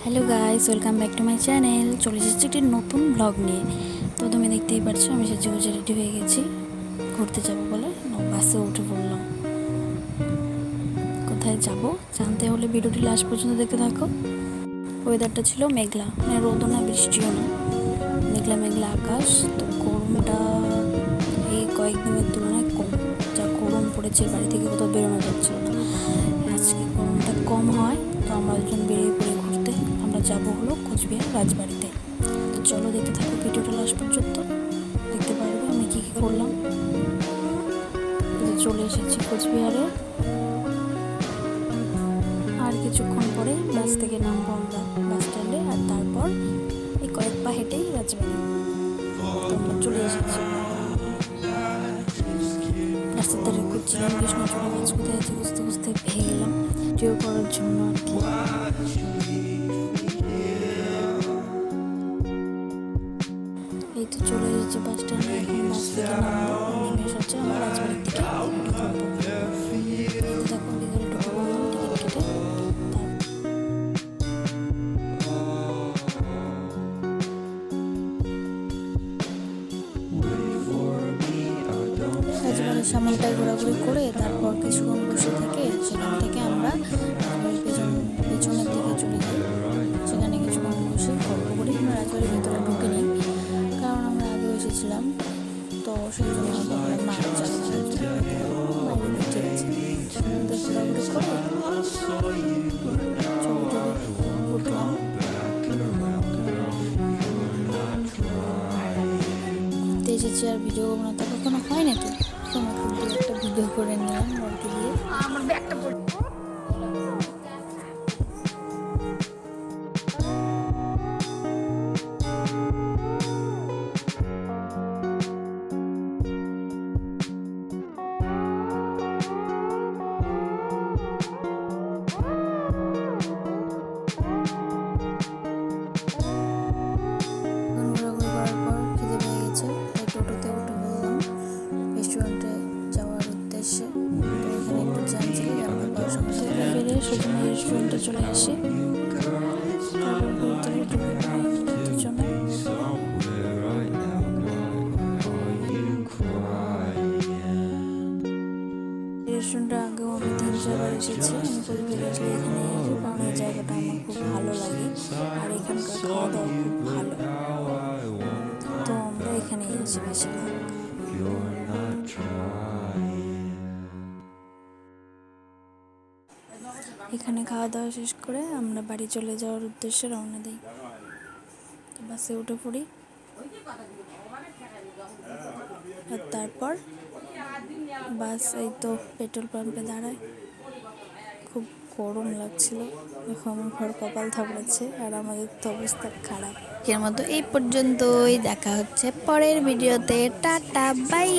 Hello guys, welcome back to my channel. চলে এসেছি একটি নতুন ব্লগ নিয়ে। তো তুমি দেখতেই পারছো আমি সেজে রেডি হয়ে গেছি ঘুরতে যাবো বলে বাসে উঠে পড়লাম। কোথায় যাব জানতে হলে ভিডিওটি লাস্ট পর্যন্ত দেখতে থাকো। ওয়েদারটা ছিল মেঘলা, মানে রোদও না বৃষ্টিও না, মেঘলা মেঘলা আকাশ। তো গরমটা এই কয়েকদিনের তুলনায় কম, যা গরম পড়েছে বাড়ি থেকে কোথাও বেরোনো যাচ্ছিল না। আজকে গরমটা কম হয়, তো আমরা একজন বেরিয়ে পড়ে ঘুরতে। আমরা যাবো হলো কোচবিহার রাজবাড়িতে। তো চলো দেখতে থাকো ভিডিওটা লাস্ট পর্যন্ত, দেখতে পারবে আমি কী কী করলাম। চলে এসেছি কোচবিহারে, আর কিছুক্ষণ পরে বাস থেকে নামবো আমরা বাস স্ট্যান্ডে, আর তারপর এই কয়েক পা হেঁটেই রাজবাড়ি। তো আমরা চলে এসেছি। রাস্তার ধারে খুঁজছিলাম কৃষ্ণচূড়া গাছ কোথায় আছে, বুঝতে বুঝতে পেয়ে গেলাম ভিডিও করার জন্য আর কি। এই তো চলে এসেছি বাস স্ট্যান্ডে, এখন বাস থেকে নামবো, নেমে এসেছে আমার রাজবাড়ির দিকে ধরবো। দেখো ভিতরে ঢুকে পড়লাম টিকিট কেটে। রাজবাড়ির সামনটায় ঘোরাঘুরি করে তারপর কিছুক্ষণ বসে থেকে সেখান থেকে আমরা পেছনের দিকে চলে যাই। সেখানে কিছুক্ষণ বসে গল্প করি। আমরা রাজবাড়ির ভিতরে ঢুকে নিই, কারণ আমরা আগে এসেছিলাম, তো সেই জন্য ভাবলাম না ঠিক আছে ঘোরাঘুরি করে ছবি টবি উঠলাম। ঘুরতে এসেছি আর ভিডিও বানাতে কখনো হয় না, তো তোমাকে একটা ভিডিও করে নিলাম বলতে দিয়ে। আমার ব্যাগটা সেখানে রেস্টুরেন্টে চলে আসি। রেস্টুরেন্টটা আগেও আমি 3-4 বার এসেছি। আমি কোচবিহারে আসলে এখানে আসি, কারণ এই জায়গাটা আমার খুব ভালো লাগে আর এখানকার খাওয়া দাওয়া খুব ভালো, তো আমরা এখানেই আসি বেশিরভাগ। এখানে খাওয়া দাওয়া শেষ করে আমরা বাড়ি চলে যাওয়ার উদ্দেশ্যে রওনা দিই। বাসে উঠে পড়ি, আর তারপর বাস এই তো পেট্রোল পাম্পে দাঁড়ায়। খুব গরম লাগছিল, এখন আমার ঘর কপাল থাপড়াচ্ছে আর আমাদের তো অবস্থা খারাপ। এর মতো এই পর্যন্তই, দেখা হচ্ছে পরের ভিডিওতে। Tata bye.